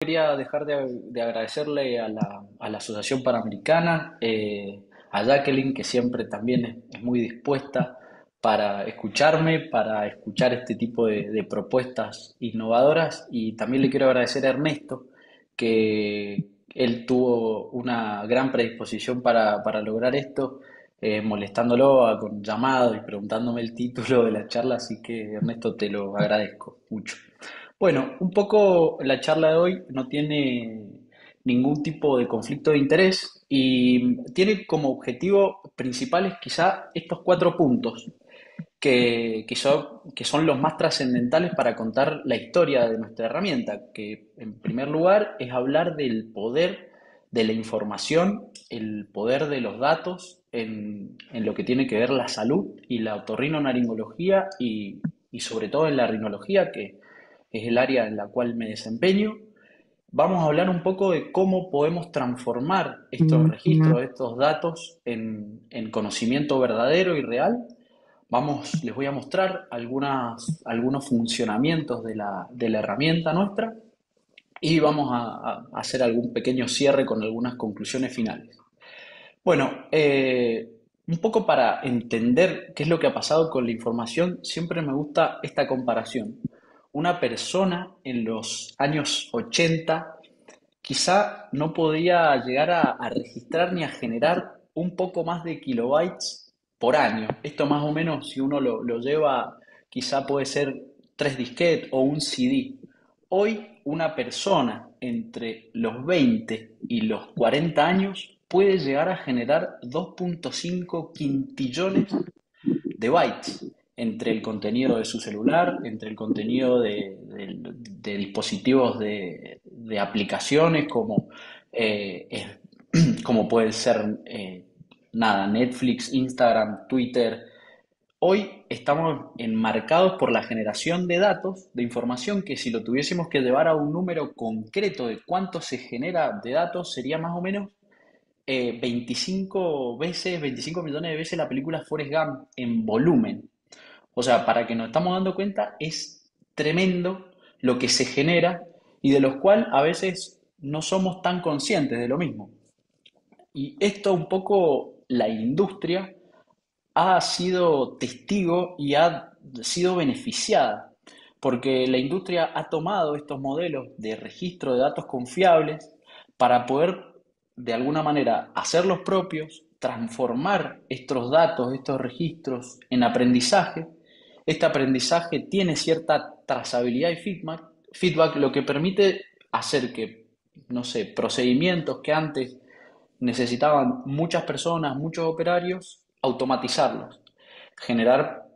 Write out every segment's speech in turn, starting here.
quería dejar de agradecerle a la Asociación Panamericana, a Jacqueline, que siempre también es muy dispuesta para escucharme, para escuchar este tipo de propuestas innovadoras. Y también le quiero agradecer a Ernesto, que él tuvo una gran predisposición para lograr esto, molestándolo con llamados y preguntándome el título de la charla. Así que, Ernesto, te lo agradezco mucho. Bueno, un poco la charla de hoy no tiene ningún tipo de conflicto de interés y tiene como objetivo principales quizá estos cuatro puntos que son los más trascendentales para contar la historia de nuestra herramienta, que en primer lugar es hablar del poder de la información, el poder de los datos en lo que tiene que ver la salud y la otorrinolaringología y sobre todo en la rinología, que es el área en la cual me desempeño. Vamos a hablar un poco de cómo podemos transformar estos registros, estos datos en conocimiento verdadero y real. Les voy a mostrar algunos funcionamientos de la herramienta nuestra y vamos a hacer algún pequeño cierre con algunas conclusiones finales. Bueno, un poco para entender qué es lo que ha pasado con la información, siempre me gusta esta comparación. Una persona en los años 80 quizá no podía llegar a registrar ni a generar un poco más de kilobytes por año. Esto más o menos, si uno lo lleva, quizá puede ser 3 disquetes o un CD. Hoy una persona entre los 20 y los 40 años puede llegar a generar 2,5 quintillones de bytes entre el contenido de su celular, entre el contenido de dispositivos de aplicaciones como puede ser nada, Netflix, Instagram, Twitter. Hoy estamos enmarcados por la generación de datos, de información, que si lo tuviésemos que llevar a un número concreto de cuánto se genera de datos, sería más o menos 25 veces, 25 millones de veces la película Forrest Gump en volumen. O sea, para que nos estamos dando cuenta, es tremendo lo que se genera y de lo cual a veces no somos tan conscientes de lo mismo. Y esto un poco la industria ha sido testigo y ha sido beneficiada, porque la industria ha tomado estos modelos de registro de datos confiables para poder de alguna manera hacerlos propios, transformar estos datos, estos registros en aprendizaje. Este aprendizaje tiene cierta trazabilidad y feedback, lo que permite hacer que, no sé, procedimientos que antes necesitaban muchas personas, muchos operarios, automatizarlos, generar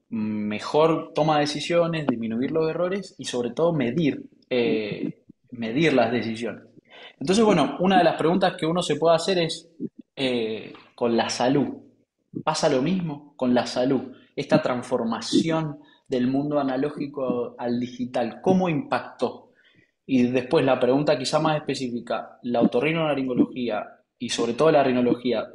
mejor toma de decisiones, disminuir los errores y sobre todo medir las decisiones. Entonces, bueno, una de las preguntas que uno se puede hacer es con la salud. ¿Pasa lo mismo con la salud? Esta transformación del mundo analógico al digital, ¿cómo impactó? Y después la pregunta quizá más específica, ¿la otorrinolaringología y sobre todo la rinología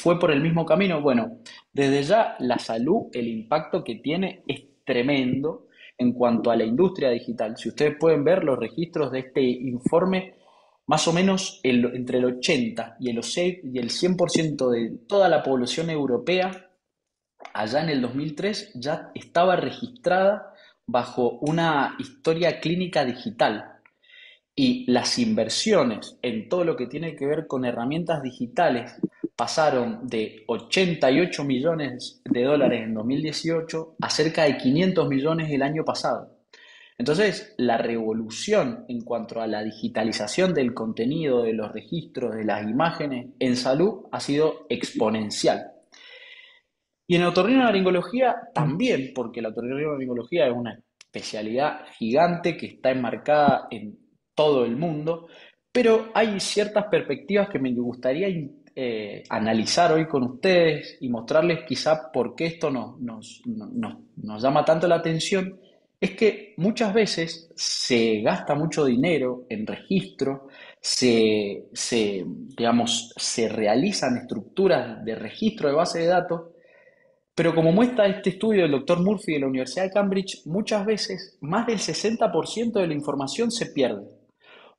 fue por el mismo camino? Bueno, desde ya la salud, el impacto que tiene es tremendo en cuanto a la industria digital. Si ustedes pueden ver los registros de este informe, más o menos entre el 80 y el 100% de toda la población europea allá en el 2003 ya estaba registrada bajo una historia clínica digital. Y las inversiones en todo lo que tiene que ver con herramientas digitales pasaron de 88 millones de dólares en 2018 a cerca de 500 millones el año pasado. Entonces, la revolución en cuanto a la digitalización del contenido, de los registros, de las imágenes en salud ha sido exponencial. Y en otorrinolaringología también, porque la otorrinolaringología es una especialidad gigante que está enmarcada en todo el mundo, pero hay ciertas perspectivas que me gustaría analizar hoy con ustedes y mostrarles quizá por qué esto nos llama tanto la atención. Es que muchas veces se gasta mucho dinero en registro, digamos, se realizan estructuras de registro de base de datos, pero como muestra este estudio del doctor Murphy de la Universidad de Cambridge, muchas veces más del 60% de la información se pierde.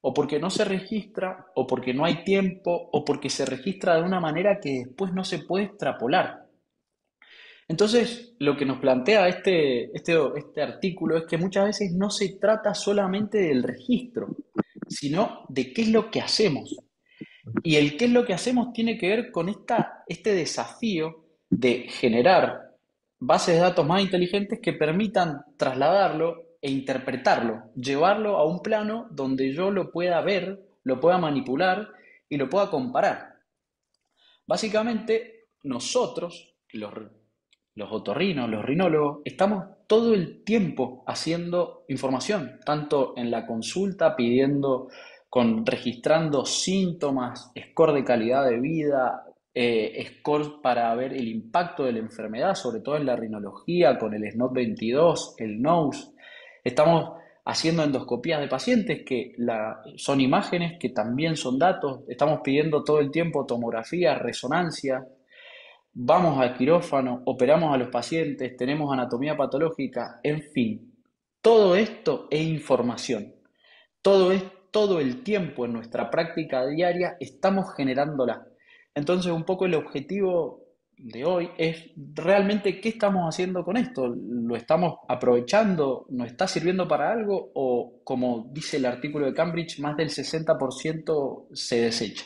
o porque no se registra, o porque no hay tiempo, o porque se registra de una manera que después no se puede extrapolar. Entonces, lo que nos plantea este artículo es que muchas veces no se trata solamente del registro, sino de qué es lo que hacemos. Y el qué es lo que hacemos tiene que ver con este desafío de generar bases de datos más inteligentes que permitan trasladarlo e interpretarlo, llevarlo a un plano donde yo lo pueda ver, lo pueda manipular y lo pueda comparar. Básicamente, nosotros, los otorrinos, los rinólogos, estamos todo el tiempo haciendo información, tanto en la consulta, registrando síntomas, score de calidad de vida, score para ver el impacto de la enfermedad, sobre todo en la rinología, con el SNOT-22, el NOES. Estamos haciendo endoscopías de pacientes son imágenes que también son datos. Estamos pidiendo todo el tiempo tomografía, resonancia. Vamos al quirófano, operamos a los pacientes, tenemos anatomía patológica, en fin. Todo esto es información. Todo el tiempo en nuestra práctica diaria estamos generándola. Entonces, un poco el objetivo de hoy es realmente qué estamos haciendo con esto. ¿Lo estamos aprovechando? ¿Nos está sirviendo para algo? O, como dice el artículo de Cambridge, más del 60% se desecha.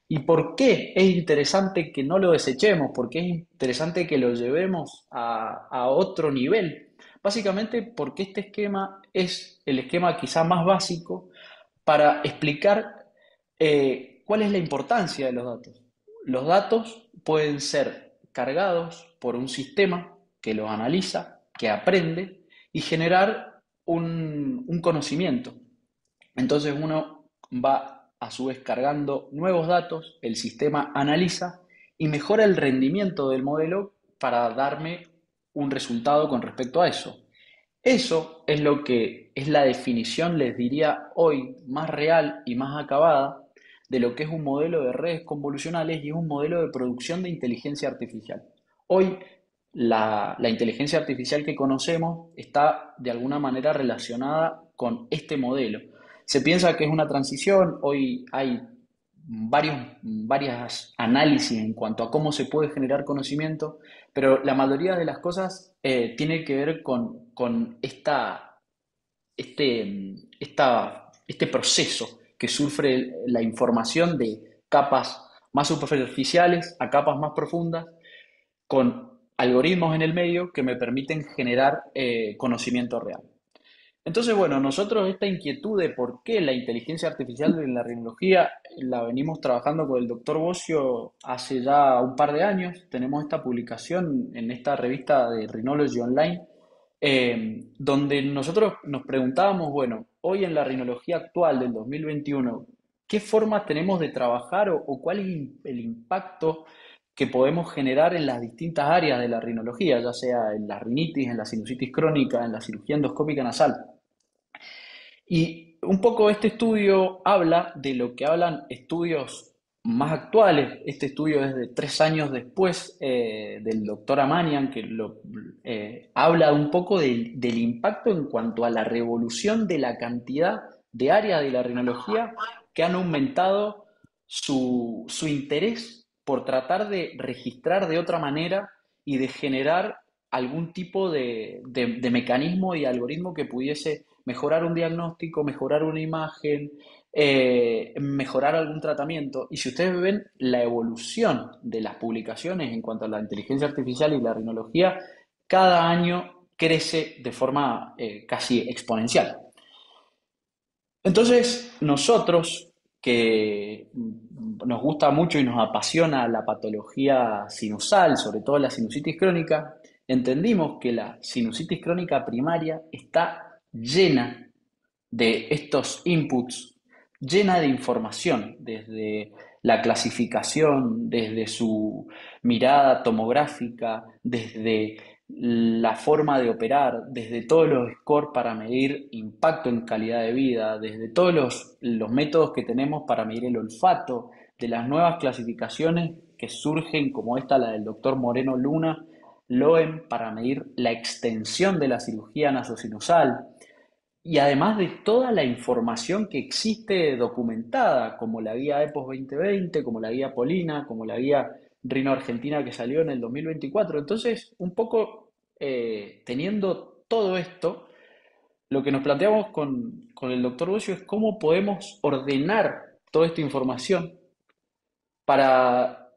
¿Y por qué es interesante que no lo desechemos? ¿Por qué es interesante que lo llevemos a otro nivel? Básicamente porque este esquema es el esquema quizá más básico para explicar cuál es la importancia de los datos. Los datos pueden ser cargados por un sistema que los analiza, que aprende y generar un conocimiento. Entonces uno va a su vez cargando nuevos datos, el sistema analiza y mejora el rendimiento del modelo para darme un resultado con respecto a eso. Eso es lo que es la definición, les diría hoy, más real y más acabada de lo que es un modelo de redes convolucionales y es un modelo de producción de inteligencia artificial. Hoy la inteligencia artificial que conocemos está de alguna manera relacionada con este modelo. Se piensa que es una transición, hoy hay varias análisis en cuanto a cómo se puede generar conocimiento, pero la mayoría de las cosas tiene que ver con este proceso que sufre la información de capas más superficiales a capas más profundas, con algoritmos en el medio que me permiten generar conocimiento real. Entonces, bueno, nosotros esta inquietud de por qué la inteligencia artificial en la rinología la venimos trabajando con el doctor Bocio hace ya un par de años. Tenemos esta publicación en esta revista de Rhinology Online, donde nosotros nos preguntábamos, bueno, hoy en la rinología actual del 2021, ¿qué formas tenemos de trabajar o cuál es el impacto que podemos generar en las distintas áreas de la rinología, ya sea en la rinitis, en la sinusitis crónica, en la cirugía endoscópica nasal? Y un poco este estudio habla de lo que hablan estudios más actuales. Este estudio es de 3 años después del doctor Amanian, que habla un poco del impacto en cuanto a la revolución de la cantidad de áreas de la rinología que han aumentado su interés por tratar de registrar de otra manera y de generar algún tipo de mecanismo y algoritmo que pudiese mejorar un diagnóstico, mejorar una imagen, mejorar algún tratamiento. Y si ustedes ven la evolución de las publicaciones en cuanto a la inteligencia artificial y la rinología, cada año crece de forma casi exponencial. Entonces, nosotros que nos gusta mucho y nos apasiona la patología sinusal, sobre todo la sinusitis crónica, entendimos que la sinusitis crónica primaria está llena de estos inputs, llena de información, desde la clasificación, desde su mirada tomográfica, desde la forma de operar, desde todos los scores para medir impacto en calidad de vida, desde todos los métodos que tenemos para medir el olfato, de las nuevas clasificaciones que surgen, como esta, la del doctor Moreno Luna, LOEM, para medir la extensión de la cirugía nasosinusal, y además de toda la información que existe documentada, como la guía EPOS 2020, como la guía Polina, como la guía Rino Argentina que salió en el 2024. Entonces, un poco teniendo todo esto, lo que nos planteamos con el doctor Bocio es cómo podemos ordenar toda esta información para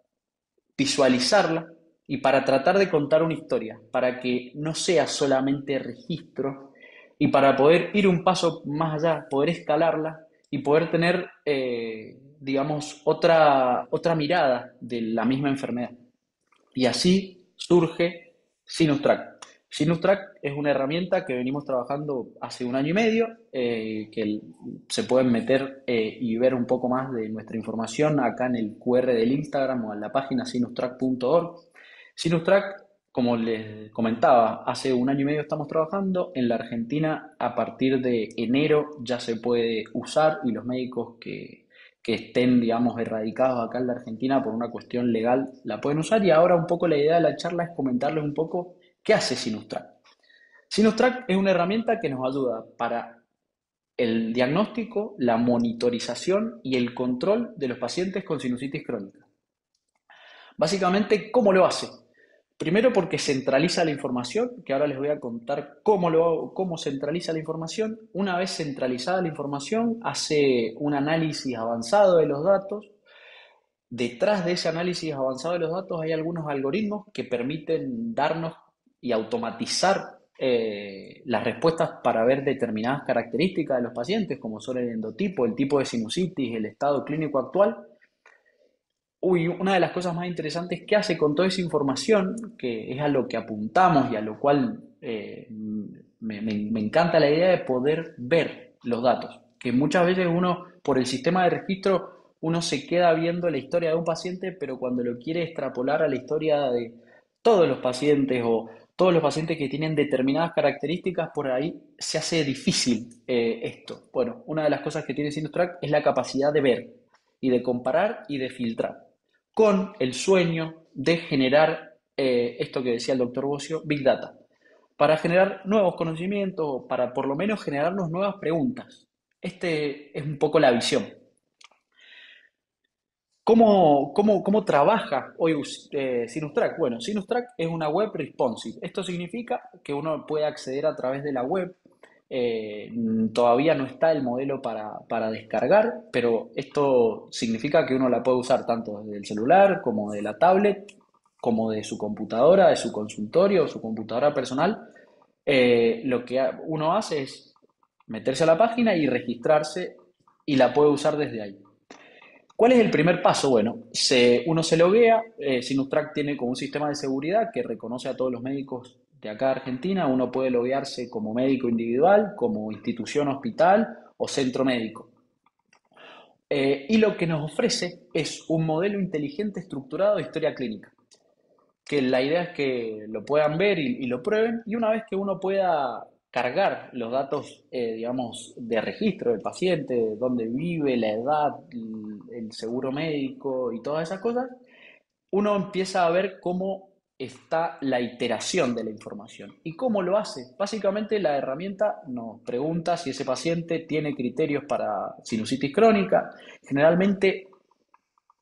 visualizarla y para tratar de contar una historia, para que no sea solamente registro y para poder ir un paso más allá, poder escalarla y poder tener, digamos, otra mirada de la misma enfermedad. Y así surge SinusTrack. SinusTrack es una herramienta que venimos trabajando hace un año y medio, que se pueden meter y ver un poco más de nuestra información acá en el QR del Instagram o en la página sinustrack.org. SinusTrack, como les comentaba, hace un año y medio estamos trabajando. En la Argentina, a partir de enero ya se puede usar y los médicos que estén, digamos, erradicados acá en la Argentina por una cuestión legal, la pueden usar. Y ahora un poco la idea de la charla es comentarles un poco qué hace Sinustrack. Sinustrack es una herramienta que nos ayuda para el diagnóstico, la monitorización y el control de los pacientes con sinusitis crónica. Básicamente, ¿cómo lo hace? Primero porque centraliza la información, que ahora les voy a contar cómo centraliza la información. Una vez centralizada la información, hace un análisis avanzado de los datos. Detrás de ese análisis avanzado de los datos hay algunos algoritmos que permiten darnos y automatizar las respuestas para ver determinadas características de los pacientes, como son el endotipo, el tipo de sinusitis, el estado clínico actual. Una de las cosas más interesantes que hace con toda esa información, que es a lo que apuntamos y a lo cual me encanta la idea de poder ver los datos, que muchas veces uno, por el sistema de registro, uno se queda viendo la historia de un paciente, pero cuando lo quiere extrapolar a la historia de todos los pacientes o todos los pacientes que tienen determinadas características, por ahí se hace difícil esto. Bueno, una de las cosas que tiene SinusTrack es la capacidad de ver y de comparar y de filtrar con el sueño de generar esto que decía el doctor Bocio, Big Data, para generar nuevos conocimientos o para por lo menos generarnos nuevas preguntas. Este es un poco la visión. ¿Cómo trabaja hoy Sinustrack? Bueno, Sinustrack es una web responsive. Esto significa que uno puede acceder a través de la web. Todavía no está el modelo para descargar, pero esto significa que uno la puede usar tanto desde el celular como de la tablet, como de su computadora, de su consultorio o su computadora personal. Lo que uno hace es meterse a la página y registrarse y la puede usar desde ahí. ¿Cuál es el primer paso? Bueno, uno se loguea, Sinustrack tiene como un sistema de seguridad que reconoce a todos los médicos de acá de Argentina. Uno puede loguearse como médico individual, como institución hospital o centro médico. Y lo que nos ofrece es un modelo inteligente estructurado de historia clínica, que la idea es que lo puedan ver y lo prueben, y una vez que uno pueda cargar los datos, digamos, de registro del paciente, dónde vive, la edad, el seguro médico y todas esas cosas, uno empieza a ver cómo está la iteración de la información. ¿Y cómo lo hace? Básicamente la herramienta nos pregunta si ese paciente tiene criterios para sinusitis crónica. Generalmente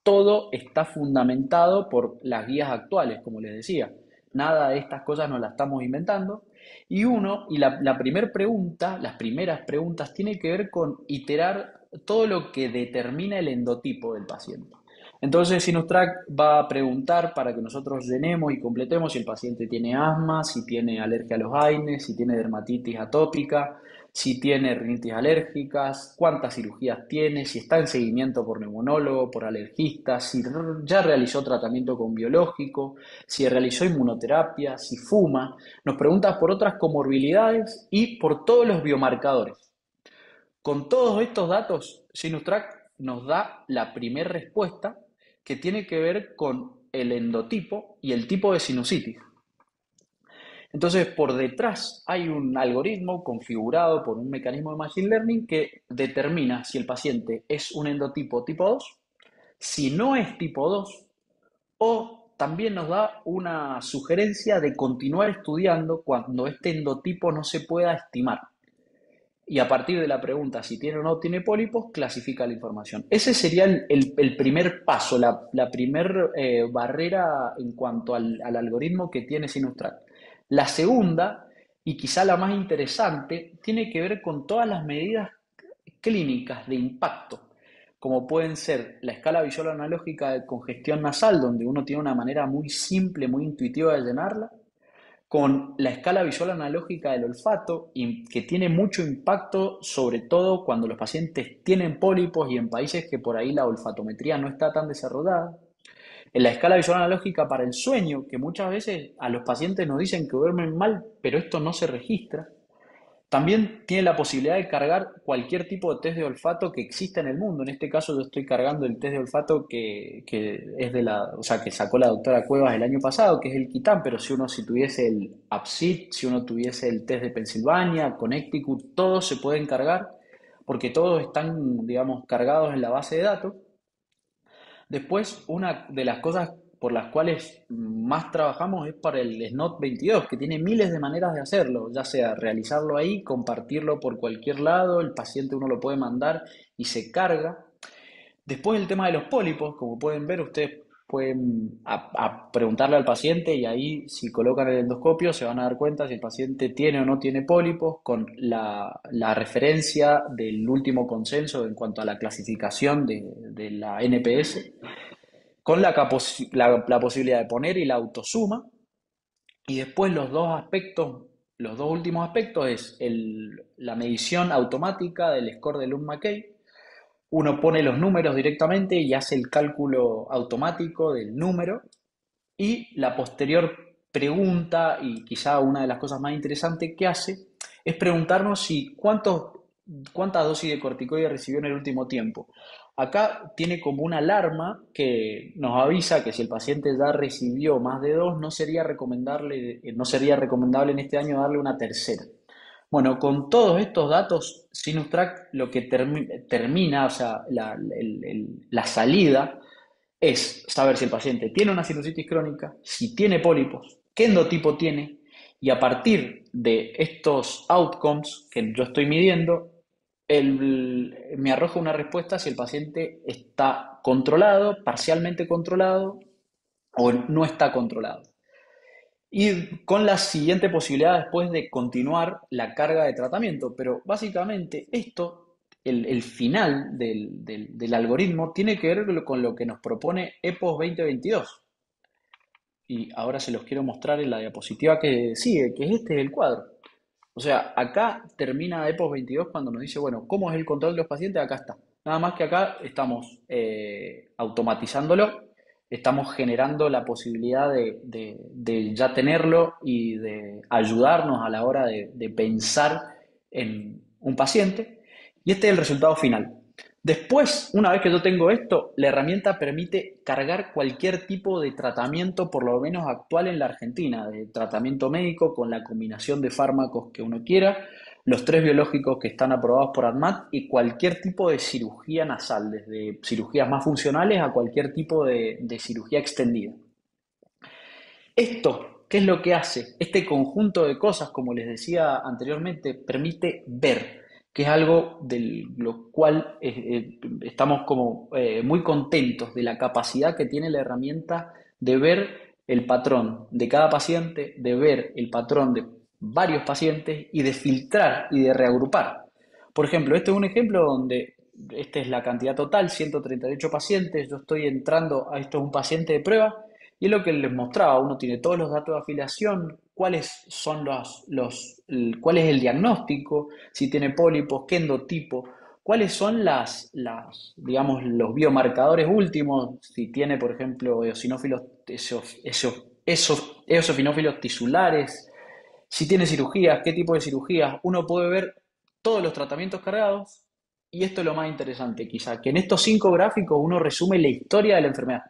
todo está fundamentado por las guías actuales, como les decía. Nada de estas cosas nos las estamos inventando. La primera pregunta, las primeras preguntas, tiene que ver con iterar todo lo que determina el endotipo del paciente. Entonces, Sinustrack va a preguntar para que nosotros llenemos y completemos si el paciente tiene asma, si tiene alergia a los AINES, si tiene dermatitis atópica, si tiene rinitis alérgicas, cuántas cirugías tiene, si está en seguimiento por neumonólogo, por alergista, si ya realizó tratamiento con biológico, si realizó inmunoterapia, si fuma. Nos pregunta por otras comorbilidades y por todos los biomarcadores. Con todos estos datos, Sinustrack nos da la primera respuesta que tiene que ver con el endotipo y el tipo de sinusitis. Entonces, por detrás hay un algoritmo configurado por un mecanismo de Machine Learning que determina si el paciente es un endotipo tipo 2, si no es tipo 2, o también nos da una sugerencia de continuar estudiando cuando este endotipo no se pueda estimar. y a partir de la pregunta si tiene o no tiene pólipos, clasifica la información. Ese sería el primer paso, la primer barrera en cuanto al algoritmo que tiene Sinustrack. La segunda, y quizá la más interesante, tiene que ver con todas las medidas clínicas de impacto, como pueden ser la escala visual analógica de congestión nasal, donde uno tiene una manera muy simple, muy intuitiva de llenarla, con la escala visual analógica del olfato, y que tiene mucho impacto, sobre todo cuando los pacientes tienen pólipos y en países que por ahí la olfatometría no está tan desarrollada. En la escala visual analógica para el sueño, que muchas veces a los pacientes nos dicen que duermen mal, pero esto no se registra. También tiene la posibilidad de cargar cualquier tipo de test de olfato que exista en el mundo. En este caso yo estoy cargando el test de olfato que es o sea, que sacó la doctora Cuevas el año pasado, que es el Kitam, pero si tuviese el APSIT, si uno tuviese el test de Pensilvania, Connecticut, todos se pueden cargar porque todos están, digamos, cargados en la base de datos. Después, una de las cosas por las cuales más trabajamos es para el SNOT 22, que tiene miles de maneras de hacerlo, ya sea realizarlo ahí, compartirlo por cualquier lado, el paciente uno lo puede mandar y se carga. Después el tema de los pólipos, como pueden ver, ustedes pueden preguntarle al paciente y ahí si colocan el endoscopio se van a dar cuenta si el paciente tiene o no tiene pólipos con la referencia del último consenso en cuanto a la clasificación de la NPS, con la posibilidad de poner y la autosuma. Y después los dos últimos aspectos es la medición automática del score de Lund-Mackay. Uno pone los números directamente y hace el cálculo automático del número. Y la posterior pregunta, y quizá una de las cosas más interesantes que hace, es preguntarnos si cuántas dosis de corticoide recibió en el último tiempo. Acá tiene como una alarma que nos avisa que si el paciente ya recibió más de dos, no sería recomendable en este año darle una tercera. Bueno, con todos estos datos, Sinustrack lo que termina, o sea, la salida es saber si el paciente tiene una sinusitis crónica, si tiene pólipos, qué endotipo tiene, y a partir de estos outcomes que yo estoy midiendo, me arroja una respuesta si el paciente está controlado, parcialmente controlado o no está controlado. Y con la siguiente posibilidad después de continuar la carga de tratamiento. Pero básicamente esto, el final del algoritmo, tiene que ver con lo que nos propone EPOS 2022. Y ahora se los quiero mostrar en la diapositiva que sigue, que es este el cuadro. O sea, acá termina EPOS 22 cuando nos dice, bueno, ¿cómo es el control de los pacientes? Acá está. Nada más que acá estamos automatizándolo, estamos generando la posibilidad de ya tenerlo y de ayudarnos a la hora de pensar en un paciente. Y este es el resultado final. Después, una vez que yo tengo esto, la herramienta permite cargar cualquier tipo de tratamiento, por lo menos actual en la Argentina, de tratamiento médico con la combinación de fármacos que uno quiera, los tres biológicos que están aprobados por ADMAT y cualquier tipo de cirugía nasal, desde cirugías más funcionales a cualquier tipo de cirugía extendida. Esto, ¿qué es lo que hace? Este conjunto de cosas, como les decía anteriormente, permite ver, que es algo de lo cual estamos como muy contentos de la capacidad que tiene la herramienta de ver el patrón de cada paciente, de ver el patrón de varios pacientes y de filtrar y de reagrupar. Por ejemplo, este es un ejemplo donde esta es la cantidad total, 138 pacientes, yo estoy entrando a esto es un paciente de prueba y es lo que les mostraba, uno tiene todos los datos de afiliación, cuáles son cuál es el diagnóstico, si tiene pólipos, qué endotipo, cuáles son digamos, los biomarcadores últimos, si tiene, por ejemplo, eosinófilos tisulares, si tiene cirugías, qué tipo de cirugías, uno puede ver todos los tratamientos cargados y esto es lo más interesante, quizá, que en estos 5 gráficos uno resume la historia de la enfermedad.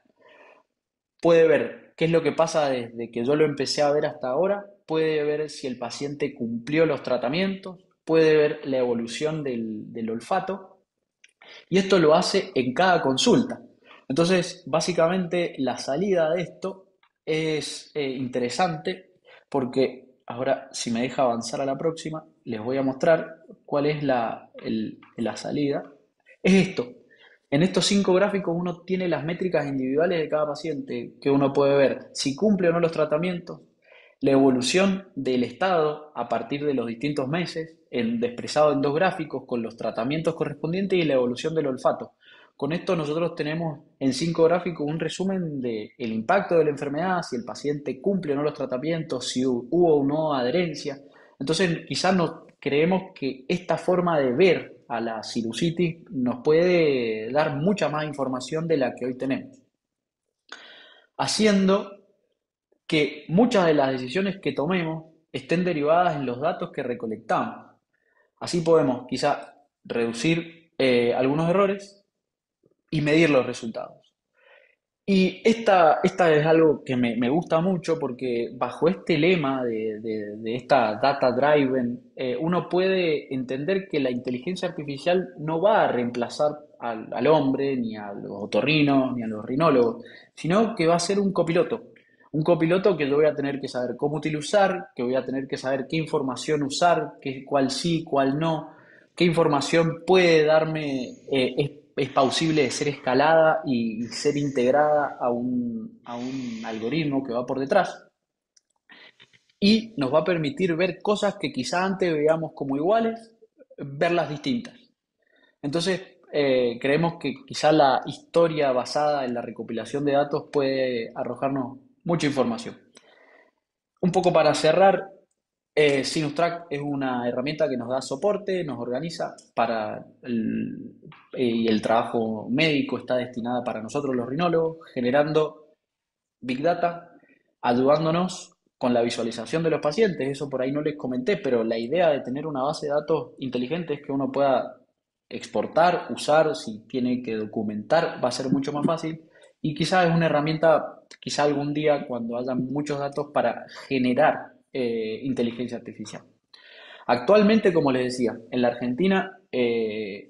Puede ver qué es lo que pasa desde que yo lo empecé a ver hasta ahora, puede ver si el paciente cumplió los tratamientos, puede ver la evolución del olfato y esto lo hace en cada consulta. Entonces, básicamente la salida de esto es interesante porque ahora, si me deja avanzar a la próxima, les voy a mostrar cuál es la salida. Es esto. En estos 5 gráficos uno tiene las métricas individuales de cada paciente, que uno puede ver si cumple o no los tratamientos, la evolución del estado a partir de los distintos meses, expresado en 2 gráficos con los tratamientos correspondientes y la evolución del olfato. Con esto nosotros tenemos en 5 gráficos un resumen del impacto de la enfermedad, si el paciente cumple o no los tratamientos, si hubo o no adherencia. Entonces quizás nos creemos que esta forma de ver a la sinusitis nos puede dar mucha más información de la que hoy tenemos, haciendo que muchas de las decisiones que tomemos estén derivadas en los datos que recolectamos. Así podemos quizá reducir algunos errores y medir los resultados. Y esta es algo que me gusta mucho porque bajo este lema de esta data driven, uno puede entender que la inteligencia artificial no va a reemplazar al hombre, ni a los otorrinos, ni a los rinólogos, sino que va a ser un copiloto. Un copiloto que yo voy a tener que saber cómo utilizar, que voy a tener que saber qué información usar, cuál sí, cuál no, qué información puede darme, es plausible de ser escalada y ser integrada a un algoritmo que va por detrás y nos va a permitir ver cosas que quizá antes veíamos como iguales, verlas distintas. Entonces, creemos que quizá la historia basada en la recopilación de datos puede arrojarnos mucha información. Un poco para cerrar, SinusTrack es una herramienta que nos da soporte, nos organiza para y el trabajo médico está destinada para nosotros los rinólogos, generando Big Data, ayudándonos con la visualización de los pacientes. Eso por ahí no les comenté, pero la idea de tener una base de datos inteligente es que uno pueda exportar, usar, si tiene que documentar, va a ser mucho más fácil. Y quizás es una herramienta, quizá algún día cuando haya muchos datos para generar inteligencia artificial. Actualmente, como les decía, en la Argentina es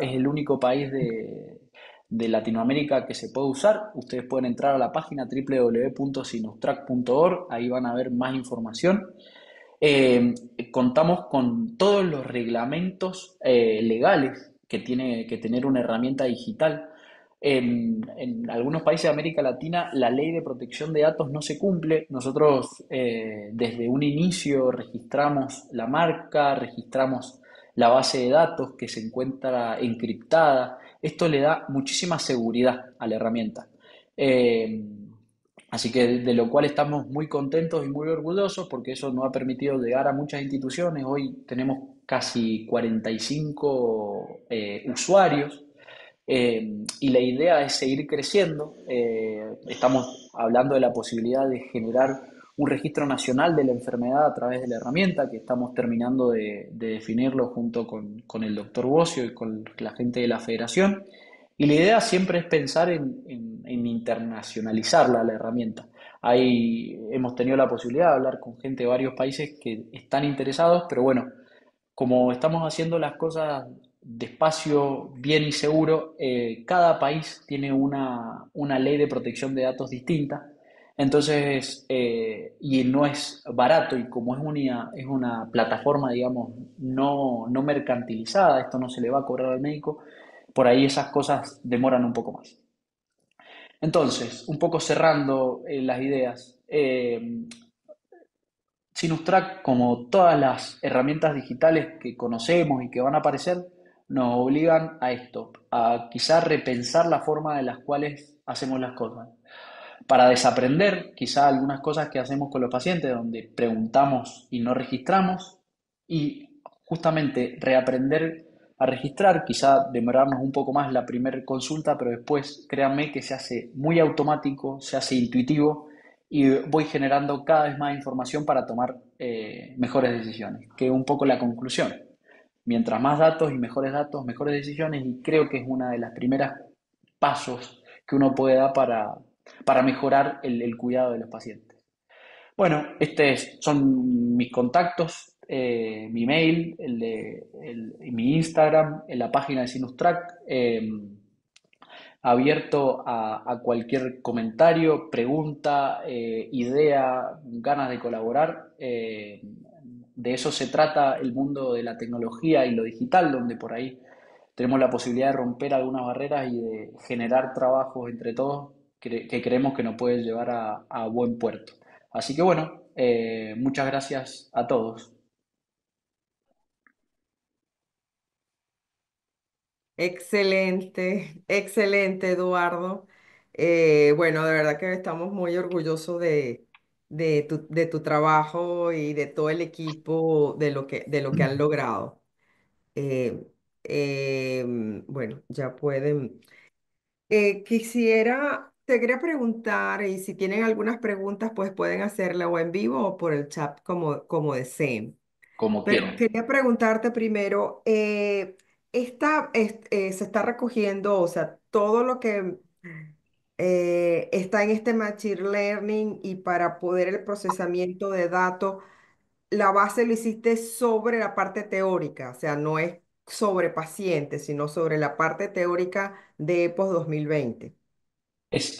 el único país de Latinoamérica que se puede usar. Ustedes pueden entrar a la página www.sinustrack.org, ahí van a ver más información. Eh, Contamos con todos los reglamentos legales que tiene que tener una herramienta digital. En algunos países de América Latina la ley de protección de datos no se cumple. Nosotros desde un inicio registramos la marca, registramos la base de datos que se encuentra encriptada. Esto le da muchísima seguridad a la herramienta. Eh, Así que de lo cual estamos muy contentos y muy orgullosos porque eso nos ha permitido llegar a muchas instituciones. Hoy tenemos casi 45 usuarios y la idea es seguir creciendo. Estamos hablando de la posibilidad de generar un registro nacional de la enfermedad a través de la herramienta que estamos terminando de definirlo junto con el doctor Bocio y con la gente de la federación. Y la idea siempre es pensar en internacionalizarla, la herramienta. Hemos tenido la posibilidad de hablar con gente de varios países que están interesados, pero bueno, como estamos haciendo las cosas despacio, bien y seguro, cada país tiene una ley de protección de datos distinta. Entonces, y no es barato, y como es una plataforma, digamos, no mercantilizada, esto no se le va a cobrar al médico, por ahí esas cosas demoran un poco más. Entonces, un poco cerrando las ideas, Sinustrack, como todas las herramientas digitales que conocemos y que van a aparecer, nos obligan a esto, a quizá repensar la forma de las cuales hacemos las cosas. Para desaprender quizá algunas cosas que hacemos con los pacientes, donde preguntamos y no registramos, y justamente reaprender a registrar, quizá demorarnos un poco más la primera consulta, pero después créanme que se hace muy automático, se hace intuitivo y voy generando cada vez más información para tomar mejores decisiones, que es un poco la conclusión. Mientras más datos y mejores datos, mejores decisiones, y creo que es una de las primeras pasos que uno puede dar para mejorar el cuidado de los pacientes. Bueno, estos son mis contactos, mi mail, mi Instagram, en la página de Sinustrack. abierto a cualquier comentario, pregunta, idea, ganas de colaborar. De eso se trata el mundo de la tecnología y lo digital, donde por ahí tenemos la posibilidad de romper algunas barreras y de generar trabajos entre todos que creemos que nos puede llevar a buen puerto. Así que bueno, muchas gracias a todos. Excelente, excelente, Eduardo. Bueno, de verdad que estamos muy orgullosos de tu trabajo y de todo el equipo de lo que han logrado. Eh, bueno, ya pueden. Te quería preguntar, y si tienen algunas preguntas, pues pueden hacerla o en vivo o por el chat como deseen. Como Pero quieran. quería preguntarte primero, se está recogiendo, o sea, todo lo que está en este Machine Learning y para poder el procesamiento de datos, la base lo hiciste sobre la parte teórica, o sea, no es sobre pacientes, sino sobre la parte teórica de EPOS 2020.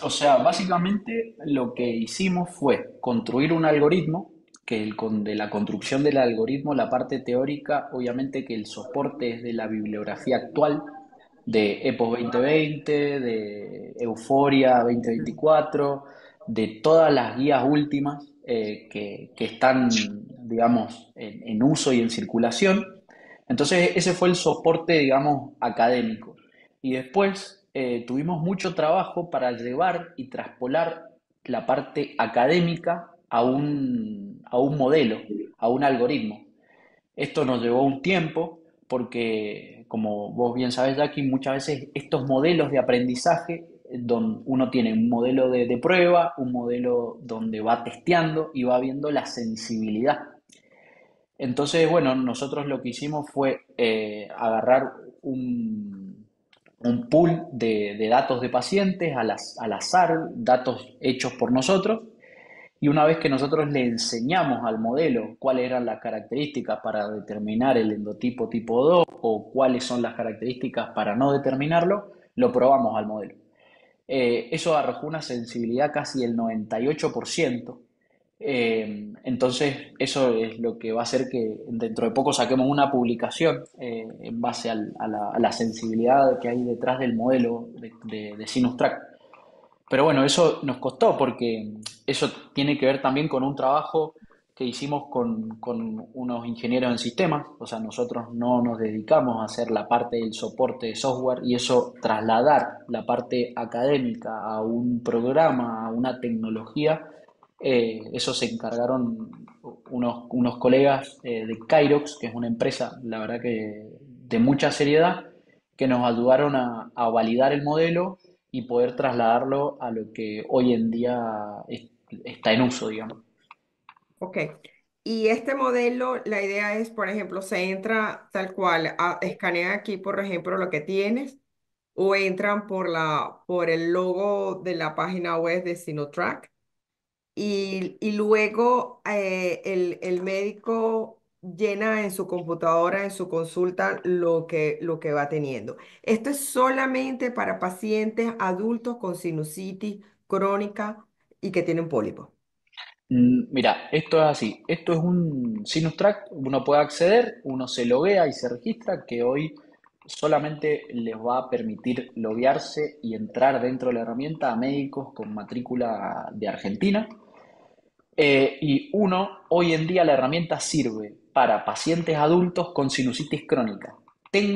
O sea, básicamente lo que hicimos fue construir un algoritmo, de la construcción del algoritmo, la parte teórica, obviamente que el soporte es de la bibliografía actual, de EPOS 2020, de Euforia 2024, de todas las guías últimas que están, digamos, en uso y en circulación. Entonces, ese fue el soporte, digamos, académico. Y después tuvimos mucho trabajo para llevar y traspolar la parte académica a un modelo, a un algoritmo. Esto nos llevó un tiempo porque, como vos bien sabés, Jackie, muchas veces estos modelos de aprendizaje, donde uno tiene un modelo de prueba, un modelo donde va testeando y va viendo la sensibilidad. Entonces, bueno, nosotros lo que hicimos fue agarrar un pool de datos de pacientes al azar, datos hechos por nosotros, y una vez que nosotros le enseñamos al modelo cuáles eran las características para determinar el endotipo tipo 2 o cuáles son las características para no determinarlo, lo probamos al modelo. Eso arrojó una sensibilidad casi del 98%. Entonces, eso es lo que va a hacer que dentro de poco saquemos una publicación en base a la sensibilidad que hay detrás del modelo de Sinus Track. Pero bueno, eso nos costó porque eso tiene que ver también con un trabajo que hicimos con unos ingenieros en sistemas, o sea, nosotros no nos dedicamos a hacer la parte del soporte de software y eso trasladar la parte académica a un programa, a una tecnología, eso se encargaron unos colegas de Kairox, que es una empresa, la verdad que de mucha seriedad, que nos ayudaron a validar el modelo y poder trasladarlo a lo que hoy en día está en uso, digamos. Ok. Y este modelo, la idea es, por ejemplo, se entra tal cual, escanean aquí, por ejemplo, lo que tienes, o entran por el logo de la página web de Sinotrack, y luego el médico llena en su computadora, en su consulta, lo que va teniendo. Esto es solamente para pacientes adultos con sinusitis crónica y que tienen pólipos. Mira, esto es así. Esto es un Sinus Track, uno puede acceder, uno se loguea y se registra, que hoy solamente les va a permitir loguearse y entrar dentro de la herramienta a médicos con matrícula de Argentina. Y uno, hoy en día la herramienta sirve para pacientes adultos con sinusitis crónica,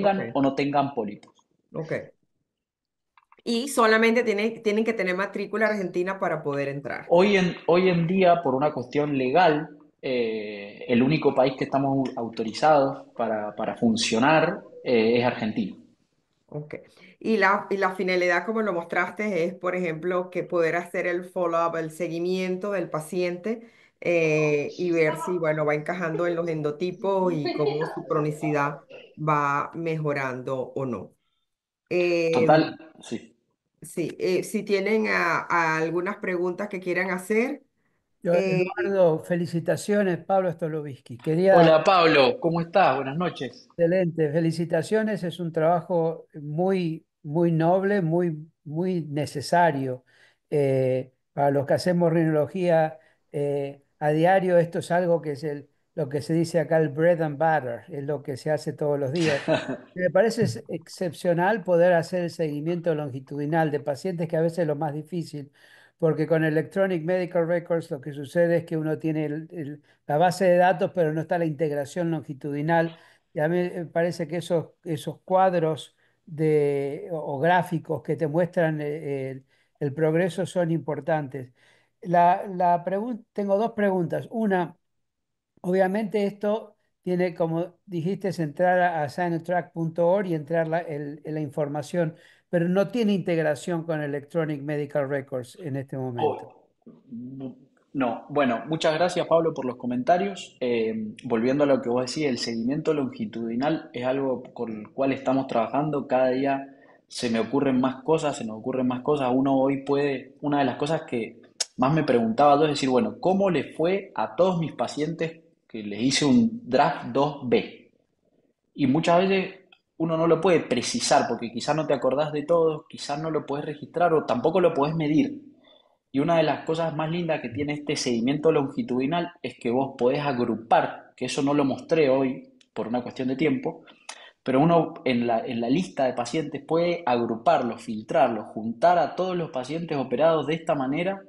Ok, tengan o no tengan pólipos. ok. Y solamente tienen que tener matrícula argentina para poder entrar. Hoy en día, por una cuestión legal, el único país que estamos autorizados para funcionar es Argentina. Ok. Y la finalidad, como lo mostraste, es, por ejemplo, que poder hacer el follow-up, el seguimiento del paciente y ver si, bueno, va encajando en los endotipos y cómo su cronicidad va mejorando o no. Total, Em, sí. sí, si tienen a algunas preguntas que quieran hacer. eh, Eduardo, felicitaciones, Pablo Stolovisky. Quería, Hola Pablo, ¿cómo estás? Buenas noches. excelente, felicitaciones, es un trabajo muy, muy noble, muy, muy necesario. Para los que hacemos rinología a diario, esto es algo que es lo que se dice acá el bread and butter, es lo que se hace todos los días. Me parece excepcional poder hacer el seguimiento longitudinal de pacientes, que a veces es lo más difícil, porque con Electronic Medical Records lo que sucede es que uno tiene la base de datos, pero no está la integración longitudinal. Y a mí me parece que esos cuadros o gráficos que te muestran el progreso son importantes. Tengo dos preguntas. Una, obviamente esto tiene, como dijiste, es entrar a signtrack.org y entrar la información, pero no tiene integración con Electronic Medical Records en este momento. Oh, no, bueno, muchas gracias Pablo por los comentarios. Volviendo a lo que vos decís, el seguimiento longitudinal es algo con el cual estamos trabajando. Cada día se me ocurren más cosas, se nos ocurren más cosas. Uno hoy puede, una de las cosas que más me preguntaba yo es decir, bueno, ¿cómo le fue a todos mis pacientes que les hice un draft 2B? Y muchas veces uno no lo puede precisar porque quizás no te acordás de todos, quizás no lo puedes registrar o tampoco lo puedes medir. Y una de las cosas más lindas que tiene este seguimiento longitudinal es que vos podés agrupar, que eso no lo mostré hoy por una cuestión de tiempo, pero uno en la lista de pacientes puede agruparlos, filtrarlos, juntar a todos los pacientes operados de esta manera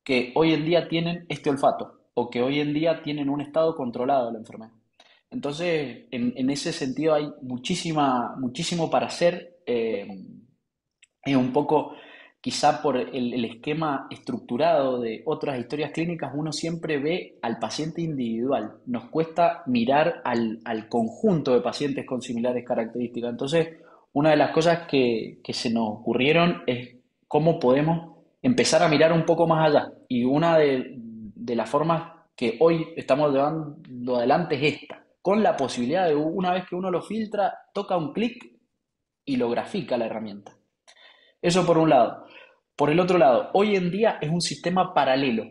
que hoy en día tienen este olfato o que hoy en día tienen un estado controlado de la enfermedad. Entonces, en ese sentido hay muchísimo para hacer. Es un poco, quizá por el esquema estructurado de otras historias clínicas, uno siempre ve al paciente individual. Nos cuesta mirar al conjunto de pacientes con similares características. Entonces, una de las cosas que se nos ocurrieron es cómo podemos empezar a mirar un poco más allá. Y una de las formas que hoy estamos llevando adelante es esta, con la posibilidad de una vez que uno lo filtra, toca un clic y lo grafica la herramienta. Eso por un lado. Por el otro lado, hoy en día es un sistema paralelo.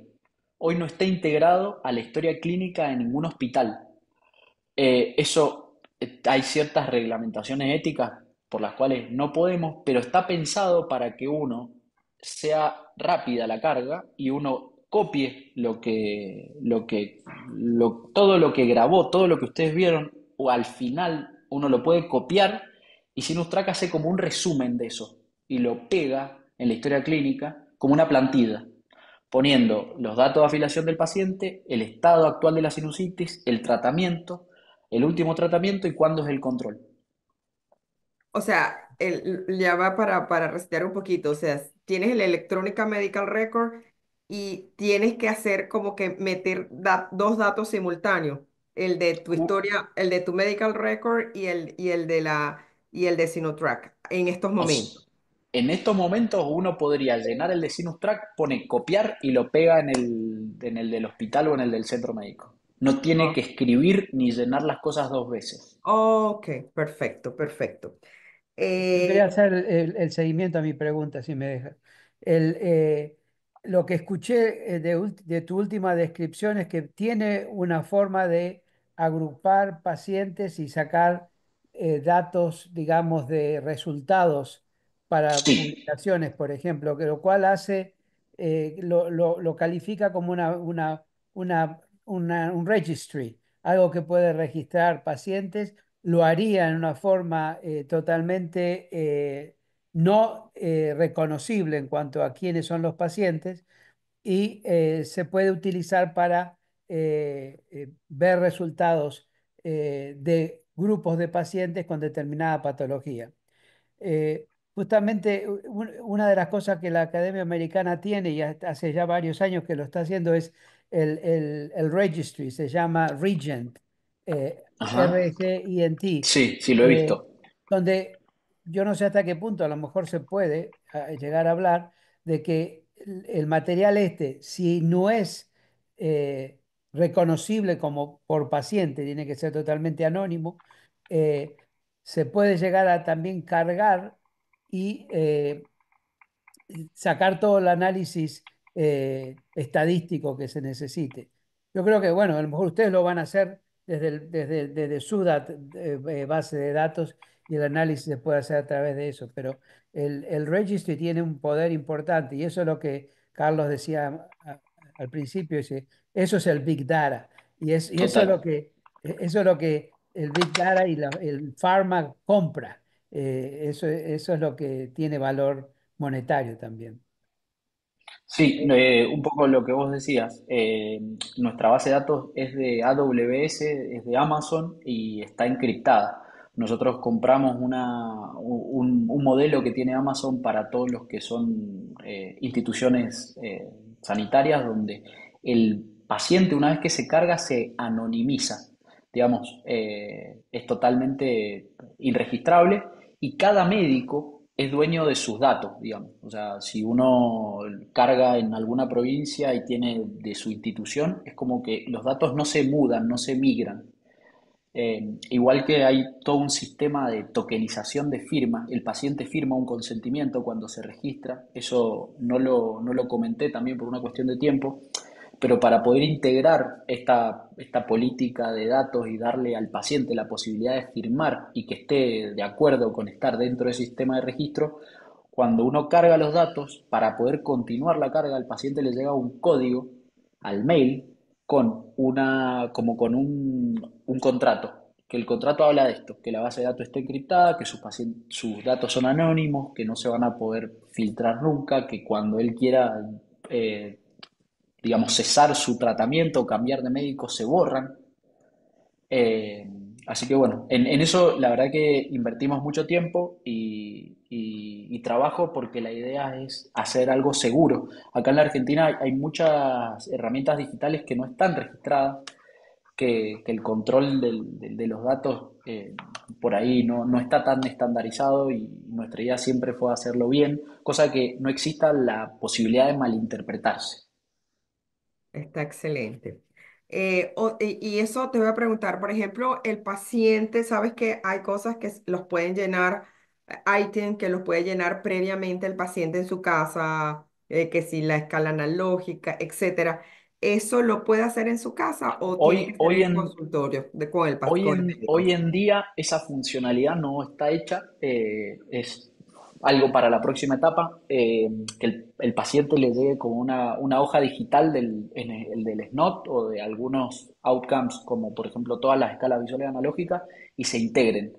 Hoy no está integrado a la historia clínica de ningún hospital. Hay ciertas reglamentaciones éticas por las cuales no podemos, pero está pensado para que uno sea rápida la carga y uno copie todo lo que grabó, todo lo que ustedes vieron, o al final uno lo puede copiar y Sinustrack hace como un resumen de eso y lo pega en la historia clínica como una plantilla, poniendo los datos de afiliación del paciente, el estado actual de la sinusitis, el tratamiento, el último tratamiento y cuándo es el control. O sea, ya va para resetear un poquito. O sea, tienes el Electrónica Medical Record y tienes que hacer como que meter dos datos simultáneos. El de tu historia, el de tu Medical Record y el de Sinotrack en estos momentos. En estos momentos uno podría llenar el de Sinustrack, pone copiar y lo pega en el del hospital o en el del centro médico. No tiene Ah, que escribir ni llenar las cosas dos veces. ok, perfecto, perfecto. Yo quería Eh, hacer el seguimiento a mi pregunta, si me deja. El, eh, lo que escuché de tu última descripción es que tiene una forma de agrupar pacientes y sacar datos, digamos, de resultados para Sí, publicaciones, por ejemplo, que lo cual hace, lo califica como un registry, algo que puede registrar pacientes. Lo haría en una forma totalmente no reconocible en cuanto a quiénes son los pacientes, y se puede utilizar para ver resultados de grupos de pacientes con determinada patología. Justamente una de las cosas que la Academia Americana tiene, y hace ya varios años que lo está haciendo, es el registry, se llama Regent, ajá. RGINT, Sí, sí, lo he eh, visto. donde yo no sé hasta qué punto a lo mejor se puede llegar a hablar de que el material este, si no es reconocible como por paciente, tiene que ser totalmente anónimo, eh, se puede llegar a también cargar y sacar todo el análisis estadístico que se necesite. Yo creo que, bueno, a lo mejor ustedes lo van a hacer desde su base de datos y el análisis se puede hacer a través de eso. Pero el registry tiene un poder importante y eso es lo que Carlos decía al principio, dice, eso es el Big Data. Y eso es Total. eso es lo que el Big Data y el pharma compra. Eso es lo que tiene valor monetario también. Sí, un poco lo que vos decías. Nuestra base de datos es de AWS, es de Amazon y está encriptada. Nosotros compramos un modelo que tiene Amazon para todos los que son instituciones sanitarias, donde el paciente, una vez que se carga, se anonimiza. Digamos, es totalmente irregistrable y cada médico es dueño de sus datos, digamos. O sea, si uno carga en alguna provincia y tiene de su institución, es como que los datos no se mudan, no se migran. Igual que hay todo un sistema de tokenización de firma, el paciente firma un consentimiento cuando se registra, eso no lo comenté también por una cuestión de tiempo, pero para poder integrar esta política de datos y darle al paciente la posibilidad de firmar y que esté de acuerdo con estar dentro del sistema de registro, cuando uno carga los datos, para poder continuar la carga, al paciente le llega un código al mail con como con un contrato, que el contrato habla de esto, que la base de datos esté encriptada, que sus datos son anónimos, que no se van a poder filtrar nunca, que cuando él quiera eh, digamos, cesar su tratamiento o cambiar de médico se borran. Eh, Así que bueno, en eso la verdad que invertimos mucho tiempo y trabajo porque la idea es hacer algo seguro. Acá en la Argentina hay muchas herramientas digitales que no están registradas, que el control de los datos por ahí no está tan estandarizado y nuestra idea siempre fue hacerlo bien, cosa que no exista la posibilidad de malinterpretarse. Está excelente. Y eso te voy a preguntar, por ejemplo, el paciente, sabes que hay cosas que los pueden llenar, ítem que los puede llenar previamente el paciente en su casa, que si la escala analógica, etcétera. ¿Eso lo puede hacer en su casa o tiene que Hoy, ser hoy en el en, consultorio con el Hoy médico? en día esa funcionalidad no está hecha, es algo para la próxima etapa, que el paciente le llegue como una hoja digital el del SNOT o de algunos outcomes, como por ejemplo todas las escalas visuales analógicas, y se integren.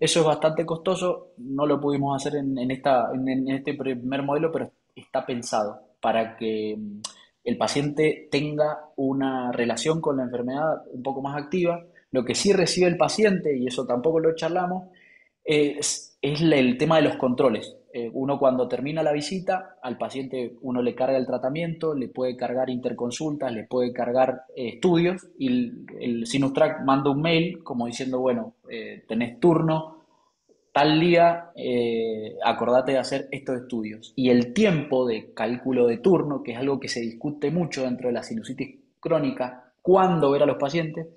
Eso es bastante costoso, no lo pudimos hacer en este primer modelo, pero está pensado para que el paciente tenga una relación con la enfermedad un poco más activa. Lo que sí recibe el paciente, y eso tampoco lo charlamos, es el tema de los controles. Uno cuando termina la visita, al paciente uno le carga el tratamiento, le puede cargar interconsultas, le puede cargar estudios y el Sinus Track manda un mail como diciendo, bueno, tenés turno tal día, acordate de hacer estos estudios. Y el tiempo de cálculo de turno, que es algo que se discute mucho dentro de la sinusitis crónica, cuándo ver a los pacientes,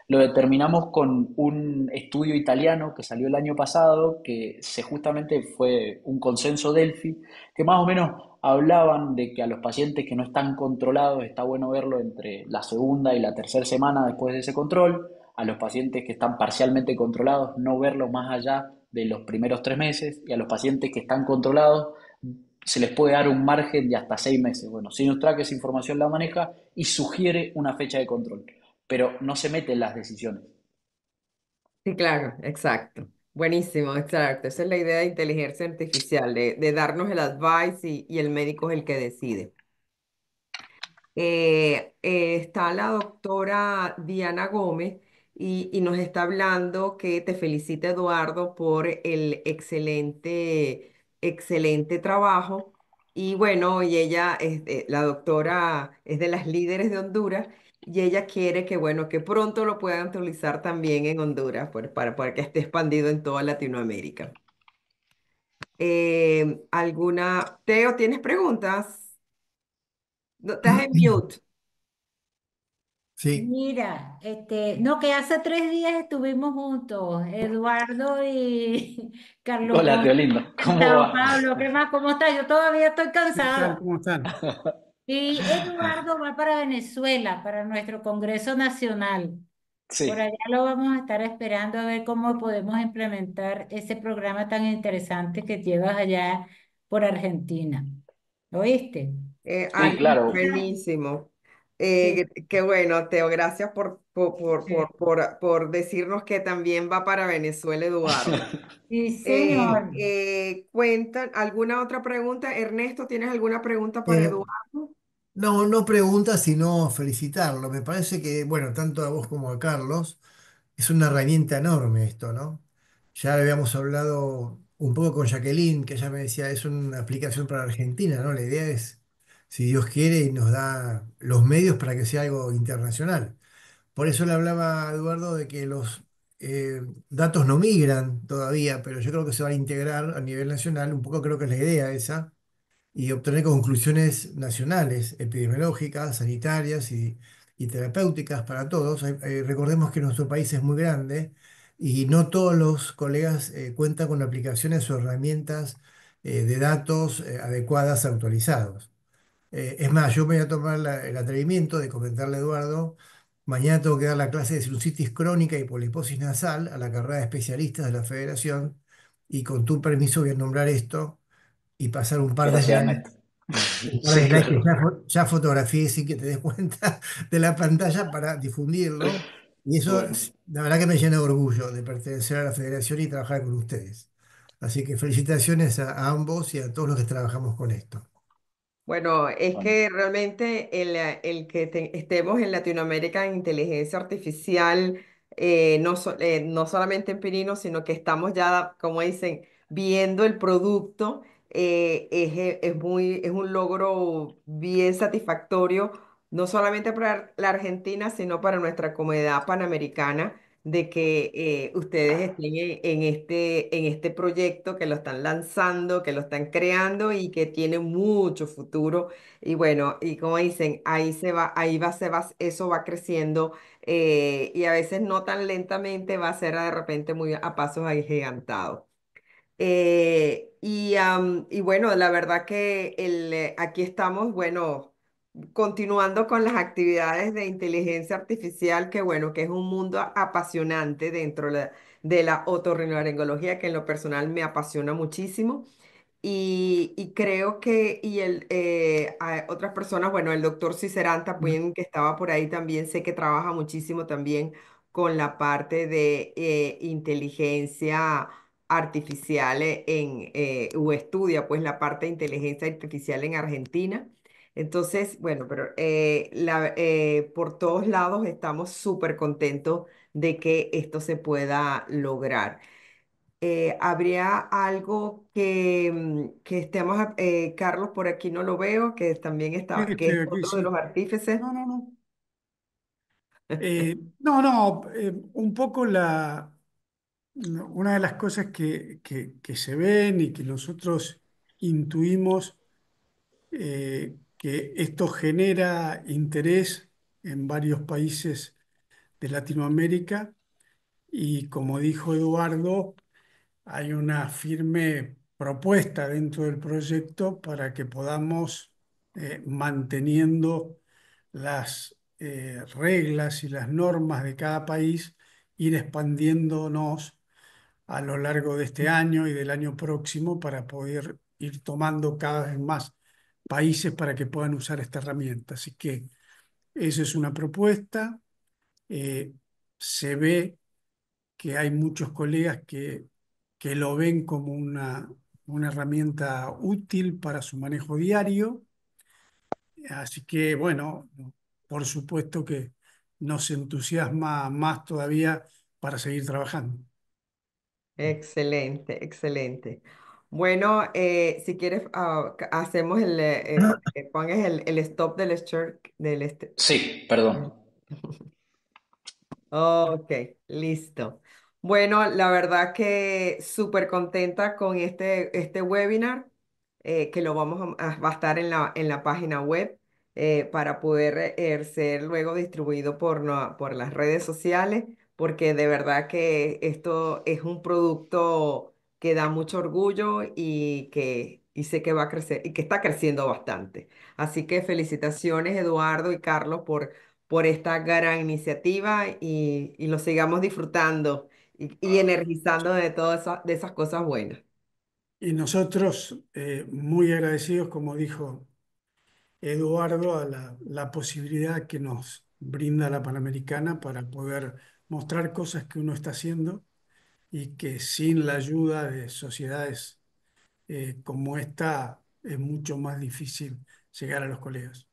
lo determinamos con un estudio italiano que salió el año pasado, que justamente fue un consenso Delphi, que más o menos hablaban de que a los pacientes que no están controlados está bueno verlo entre la segunda y la tercera semana después de ese control, a los pacientes que están parcialmente controlados no verlo más allá de los primeros 3 meses y a los pacientes que están controlados se les puede dar un margen de hasta 6 meses. Bueno, Sinustrack esa información la maneja y sugiere una fecha de control, pero no se mete en las decisiones. Sí, claro, exacto. Buenísimo, exacto. Esa es la idea de inteligencia artificial, de darnos el advice y el médico es el que decide. Está la doctora Diana Gómez y nos está hablando que te felicita Eduardo por el excelente trabajo. Y bueno, y ella, la doctora es de las líderes de Honduras y ella quiere que, bueno, que pronto lo puedan utilizar también en Honduras para que esté expandido en toda Latinoamérica. Teo, ¿tienes preguntas? No, estás en mute. Sí, Mira, no, que hace 3 días estuvimos juntos, Eduardo y Carlos Hola, Gómez Teolindo, en ¿cómo Sao va? Paulo. ¿Qué más? ¿Cómo está? Yo todavía estoy ¿qué tal? cansada. ¿Cómo están? Y Eduardo va para Venezuela, para nuestro Congreso Nacional. Por Sí. allá lo vamos a estar esperando a ver cómo podemos implementar ese programa tan interesante que llevas allá por Argentina. ¿Oíste? Sí, claro. Buenísimo. Sí, Qué bueno, Teo. Gracias sí. por decirnos que también va para Venezuela, Eduardo. Sí, señor. Cuentan, ¿alguna otra pregunta? Ernesto, ¿tienes alguna pregunta para Eh, Eduardo? no, no preguntas, sino felicitarlo. Me parece que, bueno, tanto a vos como a Carlos, es una herramienta enorme esto, ¿no? Ya le habíamos hablado un poco con Jacqueline, que ella me decía, es una aplicación para Argentina, ¿no? La idea es, si Dios quiere, y nos da los medios para que sea algo internacional. Por eso le hablaba a Eduardo de que los datos no migran todavía, pero yo creo que se van a integrar a nivel nacional, un poco creo que es la idea esa, y obtener conclusiones nacionales, epidemiológicas, sanitarias y terapéuticas para todos. Recordemos que nuestro país es muy grande y no todos los colegas cuentan con aplicaciones o herramientas de datos adecuadas, actualizados. Es más, yo me voy a tomar el atrevimiento de comentarle a Eduardo, mañana tengo que dar la clase de sinusitis crónica y poliposis nasal a la carrera de especialistas de la Federación y con tu permiso voy a nombrar esto y pasar Gracias, Ernesto. un par de Sí, slides que claro. ya fotografié sin que te des cuenta de la pantalla para difundirlo. Y eso, Bueno, la verdad que me llena de orgullo de pertenecer a la Federación y trabajar con ustedes. Así que felicitaciones a ambos y a todos los que trabajamos con esto. Bueno, es bueno. que realmente el que estemos en Latinoamérica en inteligencia artificial, no solamente en Pirino, sino que estamos ya, como dicen, viendo el producto, es un logro bien satisfactorio, no solamente para la Argentina, sino para nuestra comunidad panamericana, de que ustedes estén en este proyecto, que lo están lanzando, que lo están creando y que tiene mucho futuro. Y bueno, y como dicen, eso va creciendo y a veces no tan lentamente, va a ser de repente muy a pasos agigantados. Y bueno, la verdad que aquí estamos, bueno, continuando con las actividades de inteligencia artificial, que bueno, que es un mundo apasionante dentro de la otorrinolaringología, que en lo personal me apasiona muchísimo. Y creo que, otras personas, bueno, el doctor Cicerán también, que estaba por ahí también, sé que trabaja muchísimo también con la parte de inteligencia artificial o estudia pues la parte de inteligencia artificial en Argentina. Entonces, bueno, pero por todos lados estamos súper contentos de que esto se pueda lograr. ¿Habría algo que estemos, Carlos, por aquí no lo veo, que también Sí, está, que estoy es aquí, otro de los sí. artífices? No, no, no. No, no, un poco una de las cosas que se ven y que nosotros intuimos que esto genera interés en varios países de Latinoamérica y como dijo Eduardo, hay una firme propuesta dentro del proyecto para que podamos, manteniendo las reglas y las normas de cada país, ir expandiéndonos a lo largo de este año y del año próximo para poder ir tomando cada vez más países para que puedan usar esta herramienta. Así que esa es una propuesta. Eh, Se ve que hay muchos colegas que lo ven como una herramienta útil para su manejo diario. Así que, bueno, por supuesto que nos entusiasma más todavía para seguir trabajando. Excelente, excelente. Bueno, si quieres, hacemos pones el stop del share, Sí, perdón. Ok, listo. Bueno, la verdad que súper contenta con este webinar, que lo va a estar en la página web para poder ser luego distribuido por las redes sociales, porque de verdad que esto es un producto que da mucho orgullo y sé que va a crecer y que está creciendo bastante. Así que felicitaciones, Eduardo y Carlos, por esta gran iniciativa y lo sigamos disfrutando y energizando de todas de esas cosas buenas. Y nosotros muy agradecidos, como dijo Eduardo, a la posibilidad que nos brinda la Panamericana para poder mostrar cosas que uno está haciendo y que sin la ayuda de sociedades como esta es mucho más difícil llegar a los colegas.